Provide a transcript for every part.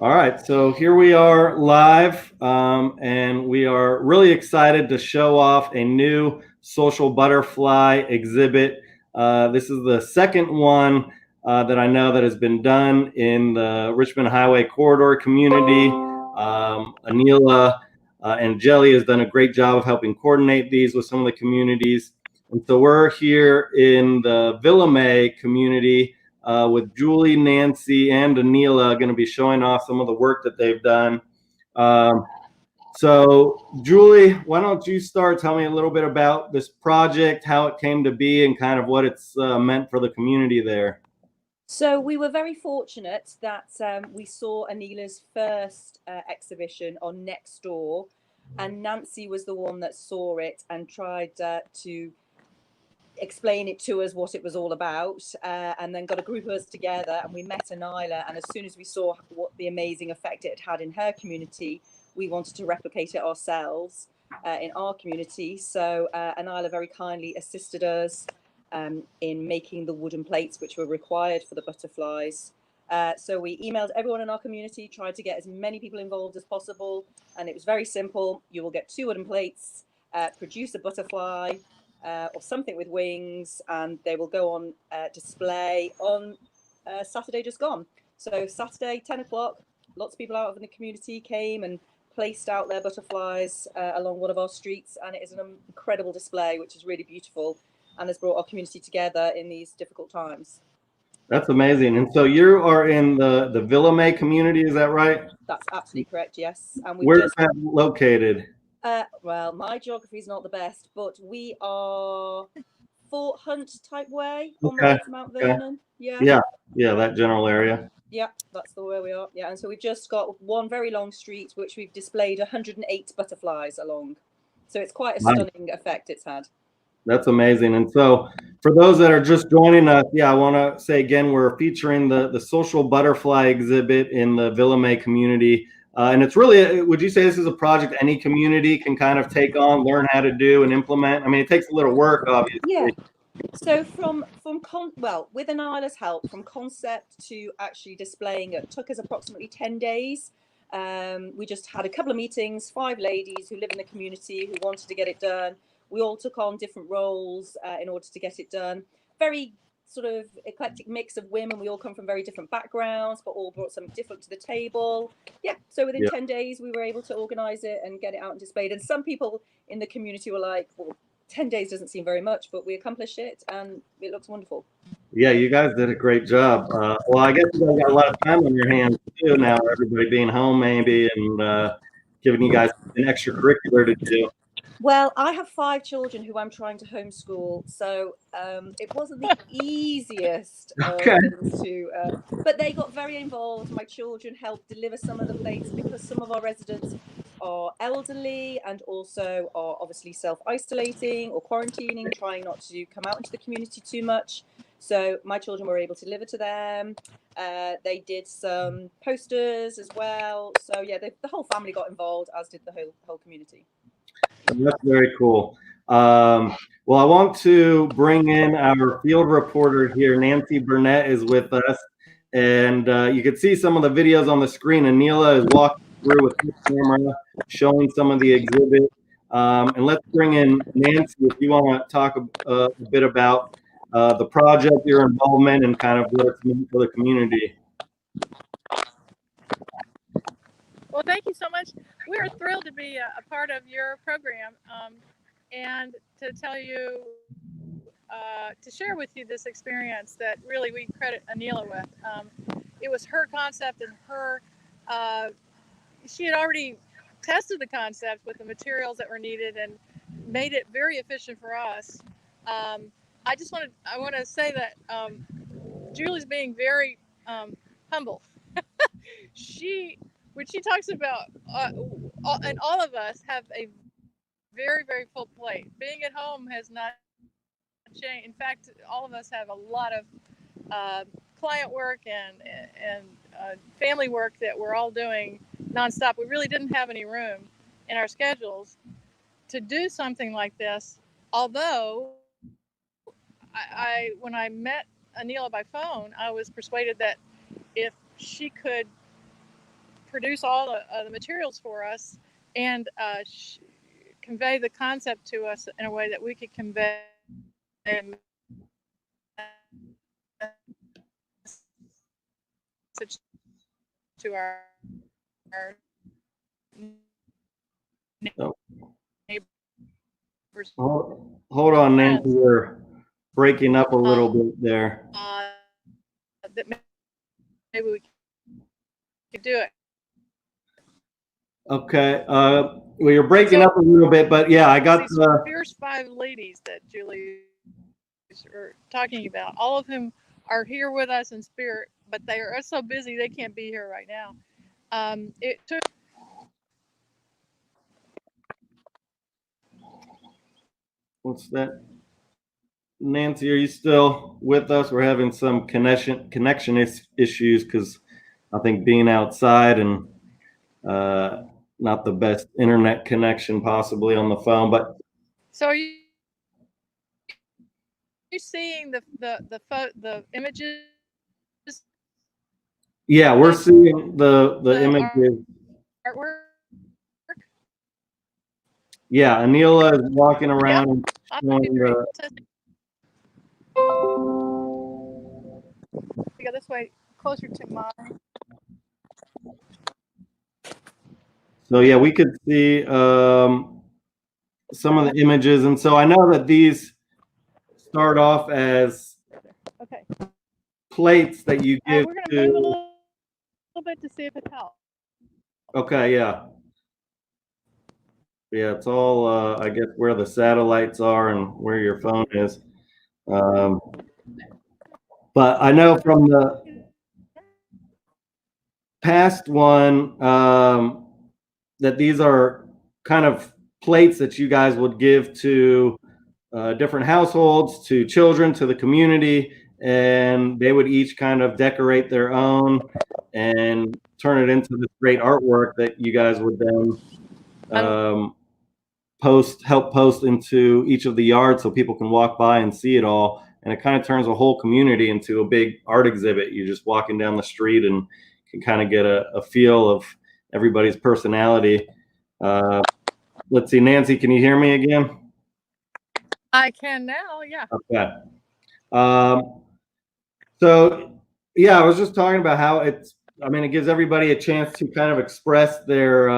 All right, so here we are live, and we are really excited to show off a new social butterfly exhibit. This is the second one that I know that has been done in the Richmond Highway Corridor community. Anila and Jelly has done a great job of helping coordinate these with some of the communities. And so we're here in the Villamay community with Julie, Nancy, and Anila going to be showing off some of the work that they've done. So, Julie, why don't you start? Tell me a little bit about this project, how it came to be, and kind of what it's meant for the community there. So we were very fortunate that we saw Anila's first exhibition on Nextdoor, and Nancy was the one that saw it and tried to explain it to us what it was all about, and then got a group of us together and we met Anila, and as soon as we saw what the amazing effect it had in her community, we wanted to replicate it ourselves in our community. So Anila very kindly assisted us in making the wooden plates which were required for the butterflies. So we emailed everyone in our community, tried to get as many people involved as possible, and it was very simple. You will get 2 wooden plates, produce a butterfly or something with wings, and they will go on display on Saturday just gone. So Saturday, 10 o'clock, lots of people out of the community came and placed out their butterflies along one of our streets, and it is an incredible display, which is really beautiful and has brought our community together in these difficult times. That's amazing. And so you are in the Villamay community, is that right? That's absolutely correct, yes. And we Where's that located? Well, my geography is not the best, but we are Fort Hunt type way on the way to Mount Vernon. Yeah, that general area. Yeah, that's the way we are. Yeah, and so we've just got one very long street which we've displayed 108 butterflies along. So it's quite a stunning effect it's had. That's amazing. And so for those that are just joining us, I want to say again, we're featuring the social butterfly exhibit in the Villamay community. And it's really, would you say this is a project any community can kind of take on, learn how to do and implement? I mean, it takes a little work, obviously. Yeah. So with Anila's help, from concept to actually displaying it took us approximately 10 days. We just had a couple of meetings, 5 ladies who live in the community who wanted to get it done. We all took on different roles in order to get it done. Very sort of eclectic mix of women. We all come from very different backgrounds, but all brought something different to the table. Yeah, so within 10 days, we were able to organize it and get it out and displayed. And some people in the community were like, well, 10 days doesn't seem very much, but we accomplished it and it looks wonderful. Yeah, you guys did a great job. Well, I guess you guys got a lot of time on your hands too now, everybody being home maybe, and giving you guys an extracurricular to do. Well, I have 5 children who I'm trying to homeschool, so it wasn't the easiest things to, but they got very involved. My children helped deliver some of the plates because some of our residents are elderly and also are obviously self-isolating or quarantining, trying not to come out into the community too much. So my children were able to deliver to them. They did some posters as well. So yeah, the whole family got involved, as did the whole community. That's very cool. Well, I want to bring in our field reporter here. Nancy Burnett is with us. And you can see some of the videos on the screen. Anila is walking through with the camera, showing some of the exhibit. And let's bring in Nancy if you want to talk a bit about the project, your involvement, and kind of what it's meant for the community. Well, thank you so much. We're thrilled to be a part of your program and to tell you, to share with you this experience that really we credit Anila with. It was her concept and she had already tested the concept with the materials that were needed and made it very efficient for us. I want to say that Julie's being very humble. When she talks about, and all of us have a very, very full plate. Being at home has not changed. In fact, all of us have a lot of client work and family work that we're all doing nonstop. We really didn't have any room in our schedules to do something like this. Although, when I met Anila by phone, I was persuaded that if she could produce all the materials for us and convey the concept to us in a way that we could convey a message to our Oh, neighbors. hold on, Nancy. You're breaking up a little bit there. That maybe we could do it. Okay. Well, you're breaking up a little bit, but yeah, I got these fierce 5 ladies that Julie are talking about, all of whom are here with us in spirit, but they are so busy they can't be here right now. It took. What's that? Nancy, are you still with us? We're having some connection issues because I think being outside and not the best internet connection possibly on the phone. But so are you seeing the images? Yeah, we're seeing the images. Artwork. Yeah, Anila is walking around and showing the. Go this way, closer to mine. So yeah, we could see some of the images, and so I know that these start off as plates that you give we're going to. to move a little bit to see if it helps. Okay, yeah. Yeah, it's all, I guess, where the satellites are and where your phone is. But I know from the past one that these are kind of plates that you guys would give to different households, to children, to the community, and they would each kind of decorate their own and turn it into this great artwork that you guys would then help post into each of the yards so people can walk by and see it all. And it kind of turns a whole community into a big art exhibit. You're just walking down the street and can kind of get a feel of everybody's personality. Let's see, Nancy, can you hear me again? I can now, yeah. Okay. So yeah, I was just talking about how it gives everybody a chance to kind of express their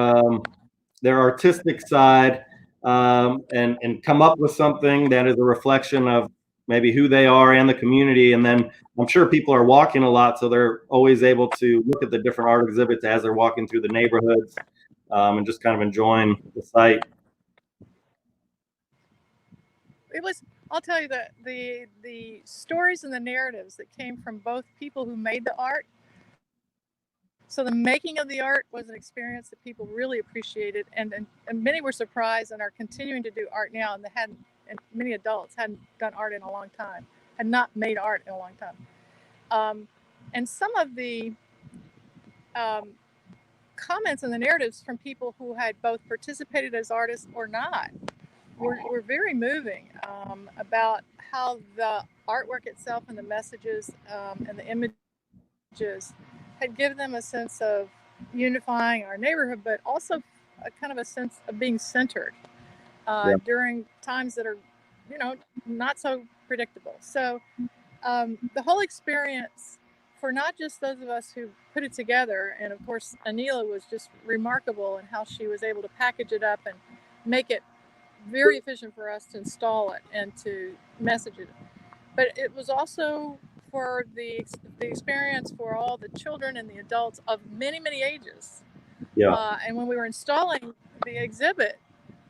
artistic side and come up with something that is a reflection of maybe who they are and the community. And then I'm sure people are walking a lot, so they're always able to look at the different art exhibits as they're walking through the neighborhoods and just kind of enjoying the site. It was, I'll tell you that the stories and the narratives that came from both people who made the art. So the making of the art was an experience that people really appreciated, and many were surprised and are continuing to do art now, and many adults hadn't done art in a long time, had not made art in a long time. And some of the comments and the narratives from people who had both participated as artists or not were very moving about how the artwork itself and the messages and the images had given them a sense of unifying our neighborhood, but also a kind of a sense of being centered during times that are, not so predictable. So the whole experience, for not just those of us who put it together, and of course Anila was just remarkable in how she was able to package it up and make it very efficient for us to install it and to message it. But it was also for the experience for all the children and the adults of many, many ages. Yeah. And when we were installing the exhibit,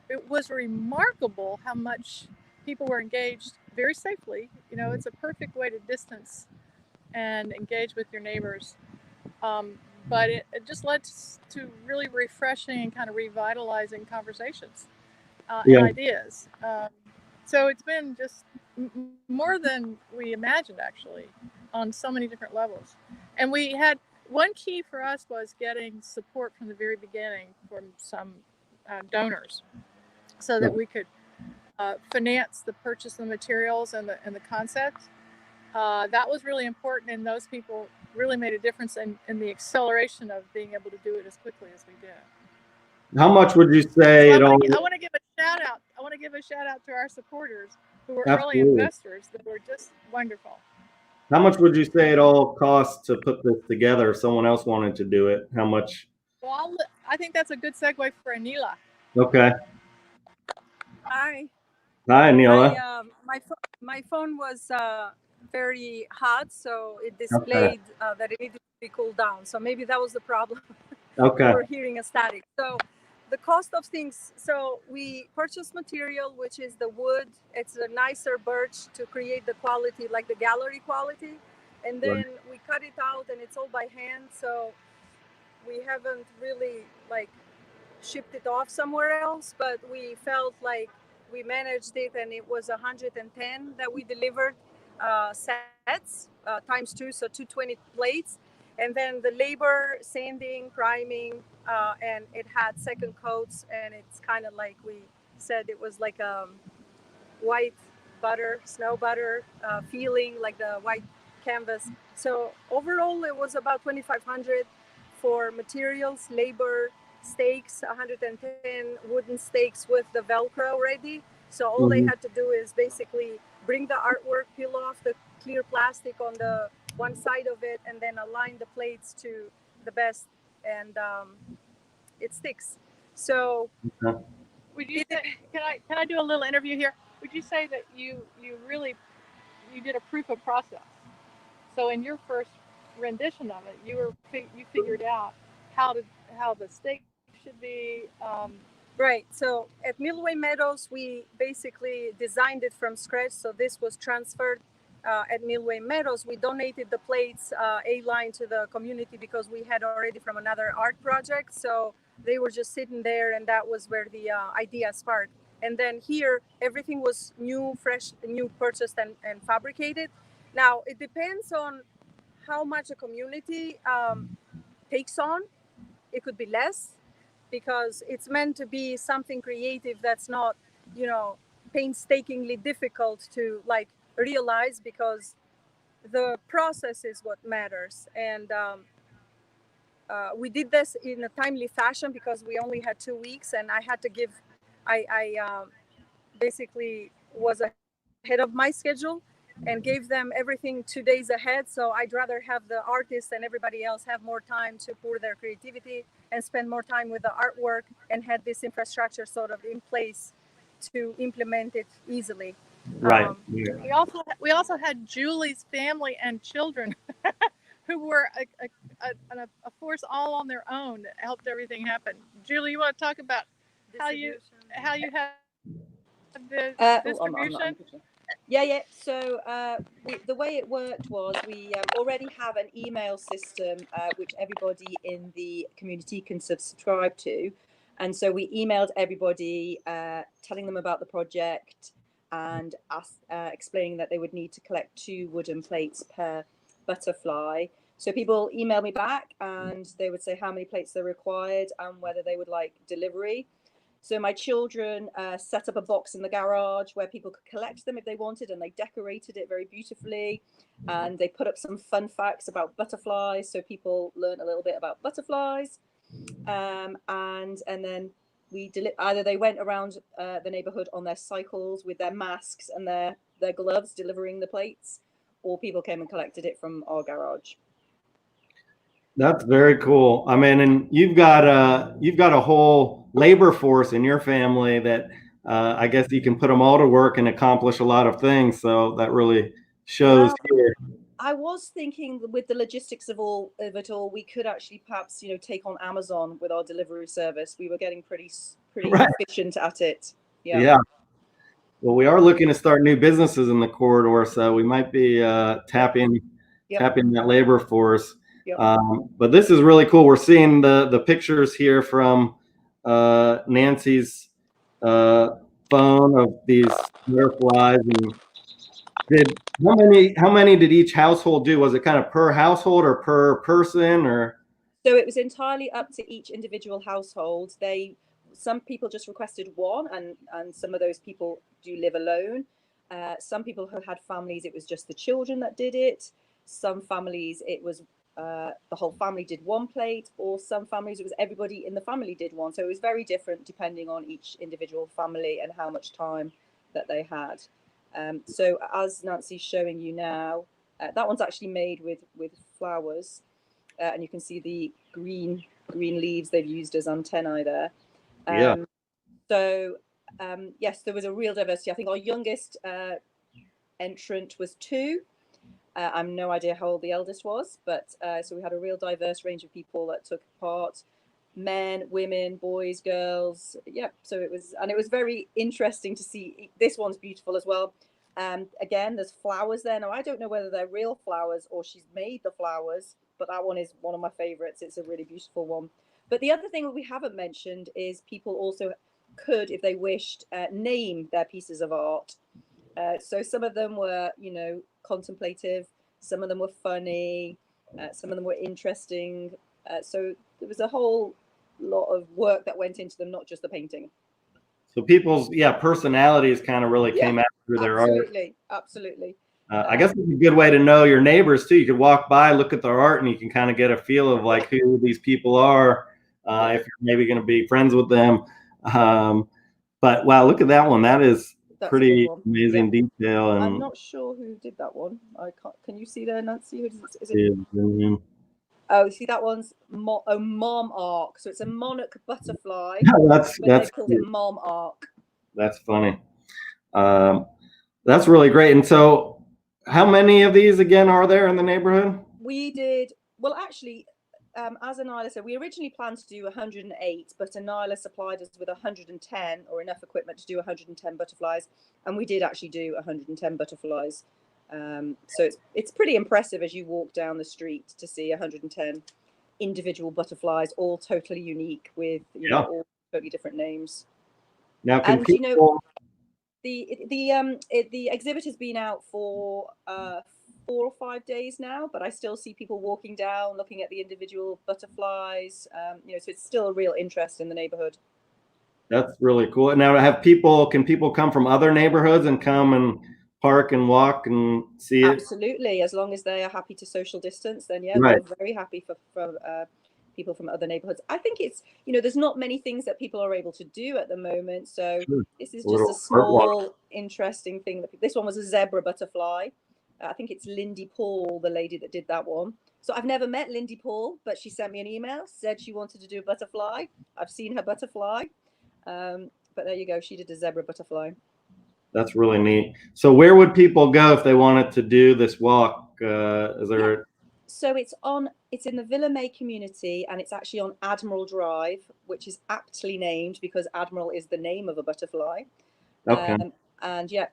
it was remarkable how much people were engaged very safely. It's a perfect way to distance and engage with your neighbors. But it just led to really refreshing and kind of revitalizing conversations and ideas. So it's been just more than we imagined, actually, on so many different levels. And we had one key for us was getting support from the very beginning from some donors, so that we could finance the purchase of the materials and the concept. That was really important, and those people really made a difference in the acceleration of being able to do it as quickly as we did. How much would you So say it all? I want to give a shout out. I want to give a shout out to our supporters who were early Absolutely. investors that were just wonderful. How much would you say it all costs to put this together if someone else wanted to do it? How much? Well, I think that's a good segue for Anila. Okay. Hi. Hi, Neela. My phone was very hot, so it Okay. displayed that it needed to be cooled down. So maybe that was the problem. Okay. We're hearing a static. So the cost of things. So we purchased material, which is the wood. It's a nicer birch to create the quality, like the gallery quality. And then we cut it out, and it's all by hand. So we haven't really like shipped it off somewhere else, but we felt like we managed it, and it was 110 that we delivered sets times two, so 220 plates. And then the labor, sanding, priming, and it had second coats, and it's kind of like we said, it was like white butter, snow butter feeling, like the white canvas. So overall, it was about 2,500 for materials, labor, stakes, 110 wooden stakes with the Velcro ready. So all they had to do is basically bring the artwork, peel off the clear plastic on the one side of it, and then align the plates to the best, and it sticks. So Would you say, can I do a little interview here? Would you say that you really did a proof of process? So in your first rendition of it, you figured out how the steak should be. Right. So at Millway Meadows, we basically designed it from scratch. So this was transferred at Millway Meadows. We donated the plates A-line to the community because we had already from another art project. So they were just sitting there, and that was where the idea sparked. And then here, everything was new, fresh, new, purchased and fabricated. Now, it depends on how much a community takes on. It could be less, because it's meant to be something creative that's not, painstakingly difficult to like realize, because the process is what matters. And we did this in a timely fashion because we only had 2 weeks, and I had to give, I basically was ahead of my schedule and gave them everything 2 days ahead. So I'd rather have the artists and everybody else have more time to pour their creativity and spend more time with the artwork, and had this infrastructure sort of in place to implement it easily. Right. We also had Julie's family and children who were a force all on their own that helped everything happen. Julie, you want to talk about how you have the distribution? Yeah. So the way it worked was we already have an email system which everybody in the community can subscribe to. And so we emailed everybody telling them about the project and explaining that they would need to collect 2 wooden plates per butterfly. So people emailed me back, and they would say how many plates they required and whether they would like delivery. So my children set up a box in the garage where people could collect them if they wanted, and they decorated it very beautifully. And they put up some fun facts about butterflies, so people learned a little bit about butterflies. And then we either they went around the neighborhood on their cycles with their masks and their gloves delivering the plates, or people came and collected it from our garage. That's very cool. I mean, and you've got a whole labor force in your family that I guess you can put them all to work and accomplish a lot of things. So that really shows here. I was thinking with the logistics of it all, we could actually perhaps take on Amazon with our delivery service. We were getting pretty Right. efficient at it. Yeah. Well, we are looking to start new businesses in the corridor, so we might be tapping that labor force. But this is really cool. We're seeing the pictures here from Nancy's phone of these butterflies. And how many did each household do? Was it kind of per household or per person, or? So it was entirely up to each individual household. Some people just requested one, and some of those people do live alone. Some people who had families, it was just the children that did it. Some families, it was the whole family did one plate, or some families it was everybody in the family did one. So it was very different depending on each individual family and how much time that they had. So as Nancy's showing you now, that one's actually made with flowers, and you can see the green leaves they've used as antennae there. Yeah. So yes, there was a real diversity. I think our youngest entrant was 2. I'm no idea how old the eldest was, but so we had a real diverse range of people that took part: men, women, boys, girls. Yeah, so it was very interesting to see. This one's beautiful as well. Again, there's flowers there. Now I don't know whether they're real flowers or she's made the flowers, but that one is one of my favorites. It's a really beautiful one. But the other thing that we haven't mentioned is people also could, if they wished, name their pieces of art. So some of them were, contemplative. Some of them were funny. Some of them were interesting. So there was a whole lot of work that went into them, not just the painting. So people's personalities kind of really came out through their art. Absolutely. I guess it's a good way to know your neighbors too. You could walk by, look at their art, and you can kind of get a feel of like who these people are, if you're maybe going to be friends with them. But wow, look at that one. That's pretty amazing detail. And I'm not sure who did that one. I can't. Can you see there, Nancy? Who is it? Oh, see, that one's mom arc. So it's a monarch butterfly. That's they called it mom arc. That's funny. That's really great. And so, how many of these again are there in the neighborhood? We did actually. As Anila said, we originally planned to do 108, but Anila supplied us with 110 or enough equipment to do 110 butterflies, and we did actually do 110 butterflies. So it's pretty impressive as you walk down the street to see 110 individual butterflies, all totally unique with all totally different names. Now, the exhibit has been out for 4 or 5 days now, but I still see people walking down, looking at the individual butterflies. So it's still a real interest in the neighborhood. That's really cool. Now, can people come from other neighborhoods and come and park and walk and see it? Absolutely, as long as they are happy to social distance, then right. We're very happy for people from other neighborhoods. I think it's there's not many things that people are able to do at the moment, so this is just a small interesting thing. This one was a zebra butterfly. I think it's Lindy Paul, the lady that did that one. So I've never met Lindy Paul, but she sent me an email, said she wanted to do a butterfly. I've seen her butterfly, but there you go. She did a zebra butterfly. That's really neat. So where would people go if they wanted to do this walk? Is there? So it's in the Villamay community, and it's actually on Admiral Drive, which is aptly named because Admiral is the name of a butterfly. Okay. And yeah,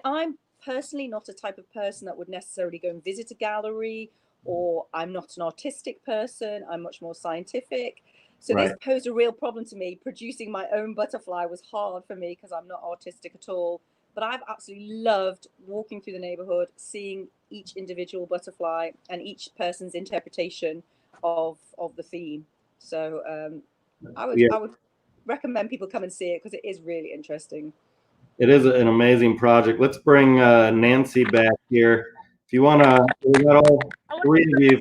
I'm personally not a type of person that would necessarily go and visit a gallery, or I'm not an artistic person. I'm much more scientific. So this posed a real problem to me. Producing my own butterfly was hard for me because I'm not artistic at all. But I've absolutely loved walking through the neighborhood, seeing each individual butterfly and each person's interpretation of the theme. So I would recommend people come and see it because it is really interesting. It is an amazing project. Let's bring Nancy back here. If you want to, we got all 3 of you.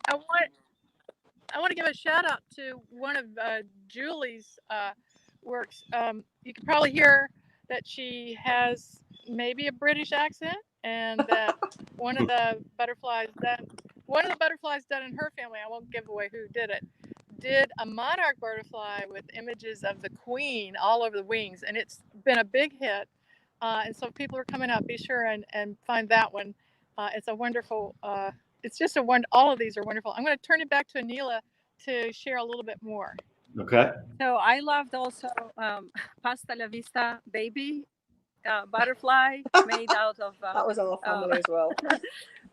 I want to give a shout out to one of Julie's works. You can probably hear that she has maybe a British accent, and that one of the butterflies done in her family, I won't give away who did it, did a monarch butterfly with images of the queen all over the wings, and it's been a big hit. And so if people are coming out, be sure and find that one. It's a wonderful, it's just all of these are wonderful. I'm going to turn it back to Anila to share a little bit more. Okay. So I loved also Pasta La Vista baby butterfly made out of that was our family as well.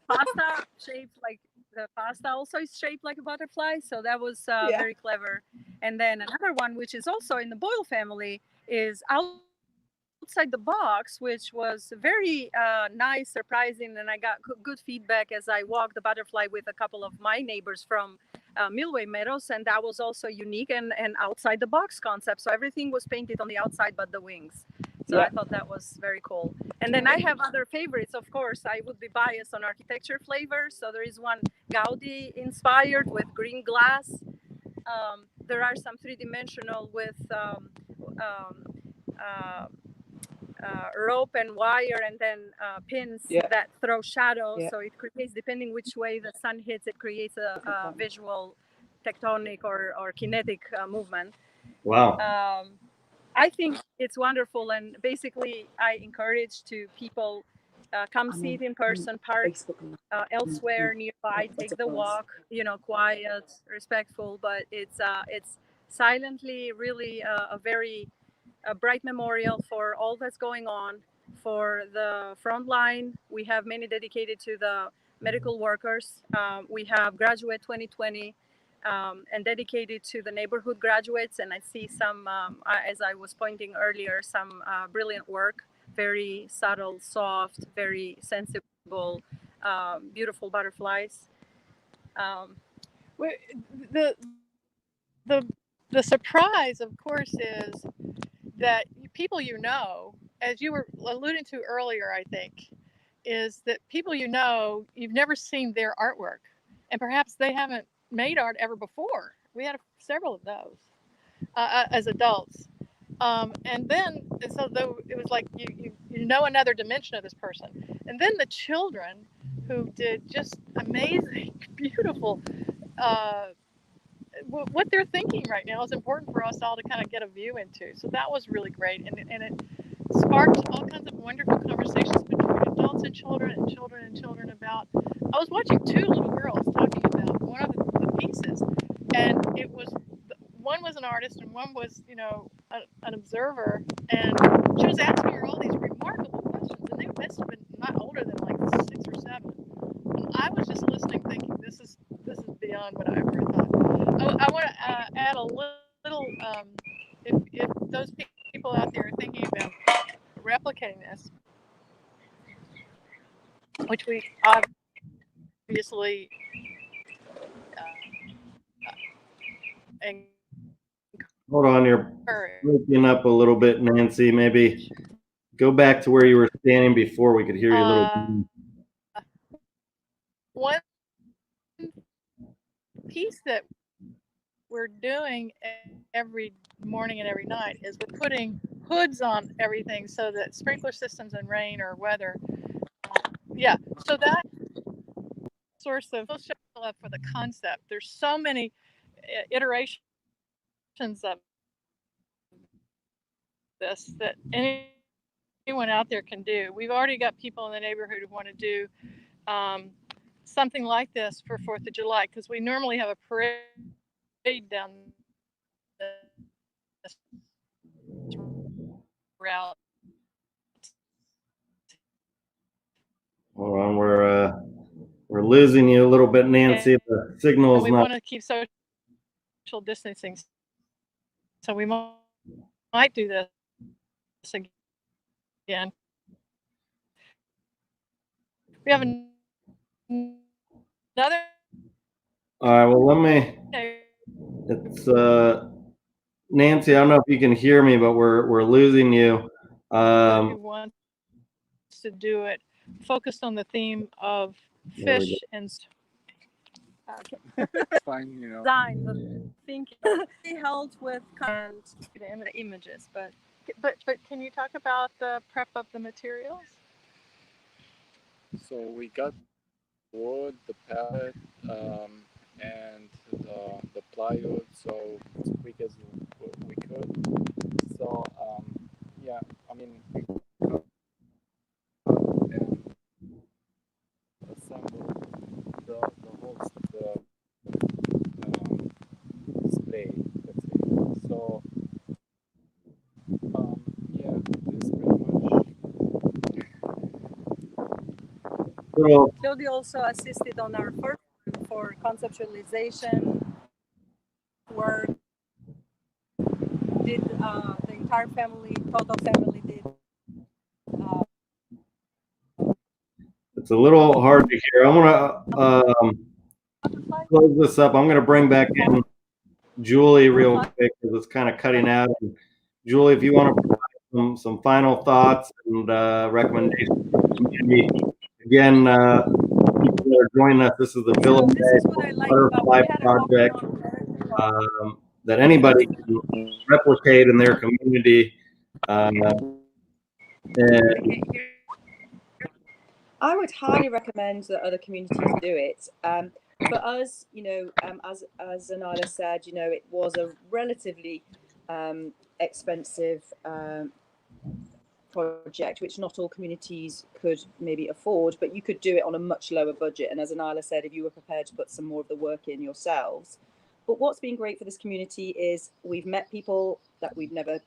Pasta shaped like the pasta also is shaped like a butterfly, so that was very clever. And then another one, which is also in the Boyle family, is outside the box, which was very nice, surprising, and I got good feedback as I walked the butterfly with a couple of my neighbors from Millway Meadows, and that was also unique and outside the box concept. So everything was painted on the outside but the wings. So I thought that was very cool. And then I have other favorites, of course. I would be biased on architecture flavors. So there is one Gaudi inspired with green glass. There are some three-dimensional with rope and wire, and then pins that throw shadows. So it creates, depending which way the sun hits, it creates a visual tectonic or kinetic movement. Wow. I think it's wonderful, and basically I encourage to people come see it in person, park elsewhere nearby, take the walk, quiet, respectful, but it's silently really a very bright memorial for all that's going on. For the front line, we have many dedicated to the medical workers. We have Graduate 2020 and dedicated to the neighborhood graduates. And I see some, as I was pointing earlier, some brilliant work, very subtle, soft, very sensible, beautiful butterflies. The surprise, of course, is that people as you were alluding to earlier, I think, is that people you've never seen their artwork, and perhaps they haven't made art ever before. We had several of those as adults, and so though it was like you another dimension of this person, and then the children who did just amazing, beautiful. What they're thinking right now is important for us all to kind of get a view into. So that was really great, and it sparked all kinds of wonderful conversations between adults and children about. I was watching two little girls talking about one of the pieces, and it was one was an artist and one was an observer, and she was asking her all these remarkable questions, and they must have been not older than like 6 or 7. And I was just listening, thinking this is beyond what I ever thought. I want to add a little, if those people out there are thinking about replicating this, which we obviously Hold on, you're breaking up a little bit, Nancy. Maybe go back to where you were standing before. We could hear you a little. One piece that we're doing every morning and every night is we're putting hoods on everything so that sprinkler systems and rain or weather. So that source of for the concept. There's so many iterations of this that anyone out there can do. We've already got people in the neighborhood who want to do something like this for 4th of July, because we normally have a parade down this route. Hold on, we're losing you a little bit, Nancy. The signal is we want to keep social distancing, so we might do this again. We have another. All right. Well, let me. It's Nancy. I don't know if you can hear me, but we're losing you. Who wants to do it? Focused on the theme of fish and. Fine, Design, the thinking helped with the images, but can you talk about the prep of the materials? So we got wood, the pallet, and the plywood, so as quick as we could. So I mean, we cut and assembled the whole display. Let's say. So this pretty much. Claudia also assisted on our first one for conceptualization work. Did the entire family, total family did. It's a little hard to hear. I'm gonna close this up. I'm gonna bring back in Julie real quick because it's kind of cutting out. Julie, if you want to provide some final thoughts and recommendations for the community. Again, people that are joining us, this is the So this Villamay is what I like about Butterfly we had a Project on that anybody can replicate in their community. And I would highly recommend that other communities do it. For us, as Anila said, it was a relatively expensive project, which not all communities could maybe afford, but you could do it on a much lower budget. And as Anila said, if you were prepared to put some more of the work in yourselves. But what's been great for this community is we've met people that we've never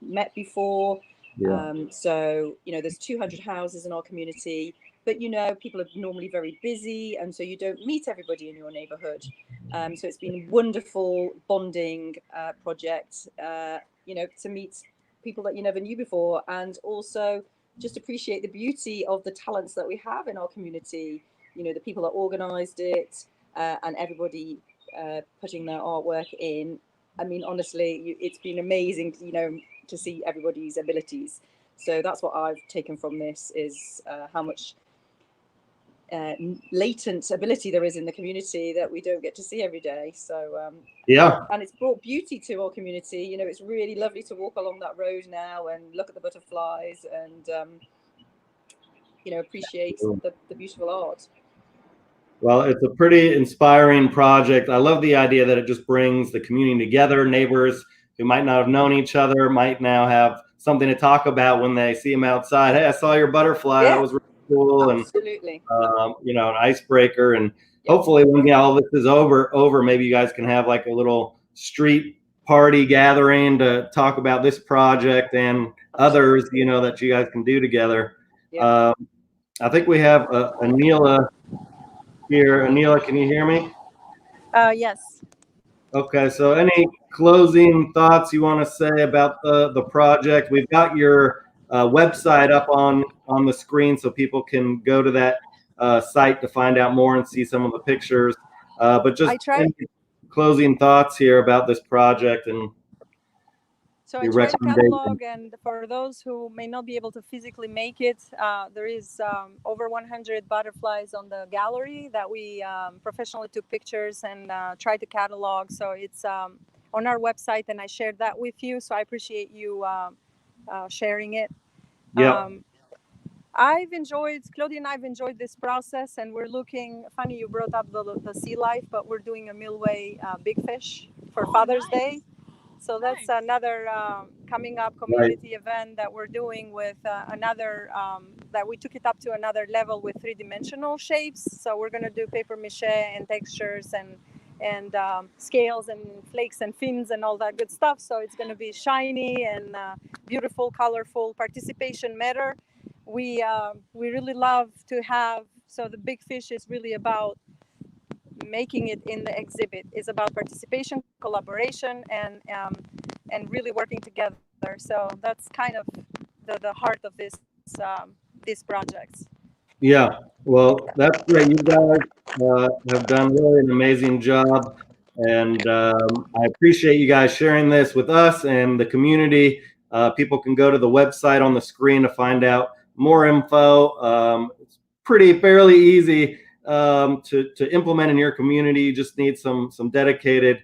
met before. yeah. So, there's 200 houses in our community, but, people are normally very busy. And so you don't meet everybody in your neighborhood. So it's been a wonderful bonding project, to meet people that you never knew before, and also just appreciate the beauty of the talents that we have in our community. The people that organized it and everybody putting their artwork in. I mean, honestly, it's been amazing, to see everybody's abilities. So that's what I've taken from this, is how much latent ability there is in the community that we don't get to see every day. So Yeah. And it's brought beauty to our community. It's really lovely to walk along that road now and look at the butterflies and appreciate the beautiful art. Well, it's a pretty inspiring project. I love the idea that it just brings the community together. Neighbors who might not have known each other might now have something to talk about when they see them outside. Hey, I saw your butterfly. That was really cool. Absolutely. And an icebreaker. And hopefully when all this is over, maybe you guys can have like a little street party gathering to talk about this project and others, that you guys can do together. Yeah. I think we have Anila here. Anila, can you hear me? Yes. Okay, so any closing thoughts you want to say about the project? We've got your website up on the screen so people can go to that site to find out more and see some of the pictures. But just any closing thoughts here about this project and So I your tried to recommendation. catalog, and for those who may not be able to physically make it, there is over 100 butterflies on the gallery that we professionally took pictures and tried to catalog. So it's on our website, and I shared that with you. So I appreciate you sharing it. Yeah. Claudia and I've enjoyed this process, and we're looking, funny you brought up the sea life, but we're doing a Millway big fish for Father's Day. So that's another coming up community event that we're doing with another, that we took it up to another level with 3-dimensional shapes. So we're going to do paper mache and textures and scales and flakes and fins and all that good stuff. So it's going to be shiny and beautiful, colorful. Participation matter. We really love to have, so the big fish is really about making it in the exhibit, is about participation, collaboration, and really working together. So that's kind of the heart of these projects. Yeah, well, that's great. You guys have done really an amazing job, and I appreciate you guys sharing this with us and the community. People can go to the website on the screen to find out more info. It's fairly easy to implement in your community. You just need some dedicated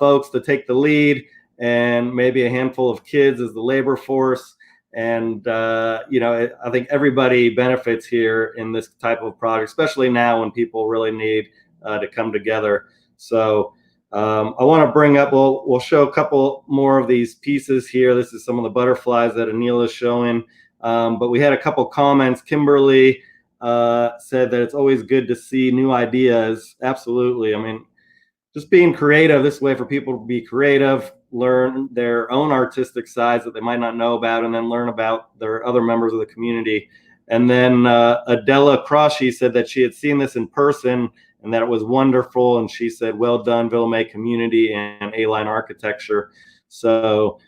folks to take the lead, and maybe a handful of kids as the labor force. And I think everybody benefits here in this type of project, especially now when people really need to come together. So I want to bring up, we'll show a couple more of these pieces here. This is some of the butterflies that Anila is showing. But we had a couple comments. Kimberly said that it's always good to see new ideas. Absolutely. I mean, just being creative, this way for people to be creative, learn their own artistic sides that they might not know about, and then learn about their other members of the community. And then Adela Croshy said that she had seen this in person and that it was wonderful. And she said, well done, Villamay community and A-Line architecture. So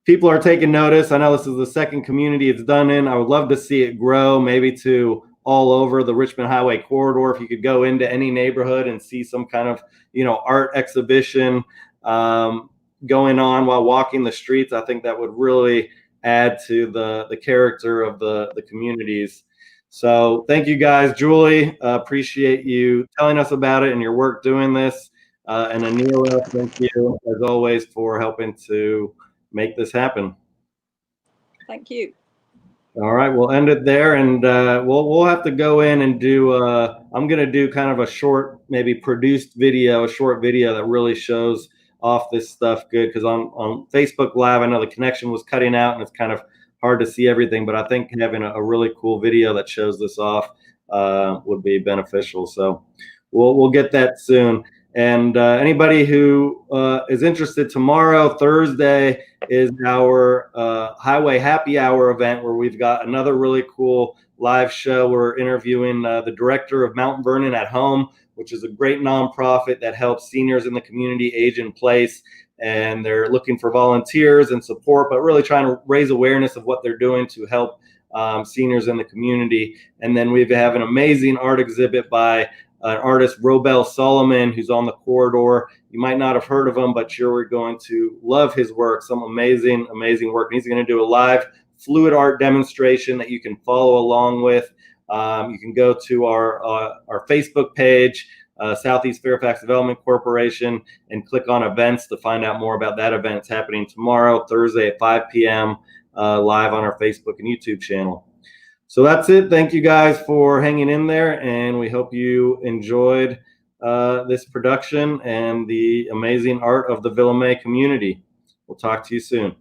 people are taking notice. I know this is the second community it's done in. I would love to see it grow, maybe to all over the Richmond Highway corridor. If you could go into any neighborhood and see some kind of, art exhibition going on while walking the streets, I think that would really add to the character of the communities. So thank you guys. Julie, appreciate you telling us about it and your work doing this. And Anila, thank you as always for helping to make this happen. Thank you. All right, we'll end it there, and we'll have to go in and do. I'm going to do kind of a short, maybe produced video, a short video that really shows off this stuff good, because on Facebook Live, I know the connection was cutting out, and it's kind of hard to see everything. But I think having a really cool video that shows this off would be beneficial. So we'll get that soon. And anybody who is interested, tomorrow, Thursday, is our Highway Happy Hour event, where we've got another really cool live show. We're interviewing the director of Mount Vernon at Home, which is a great nonprofit that helps seniors in the community age in place. And they're looking for volunteers and support, but really trying to raise awareness of what they're doing to help seniors in the community. And then we have an amazing art exhibit by an artist, Robel Solomon, who's on the corridor. You might not have heard of him, but you're going to love his work. Some amazing, amazing work. And he's going to do a live fluid art demonstration that you can follow along with. You can go to our Facebook page, Southeast Fairfax Development Corporation, and click on events to find out more about that event. It's happening tomorrow, Thursday at 5 p.m. Live on our Facebook and YouTube channel. So that's it. Thank you guys for hanging in there, and we hope you enjoyed this production and the amazing art of the Villamay community. We'll talk to you soon.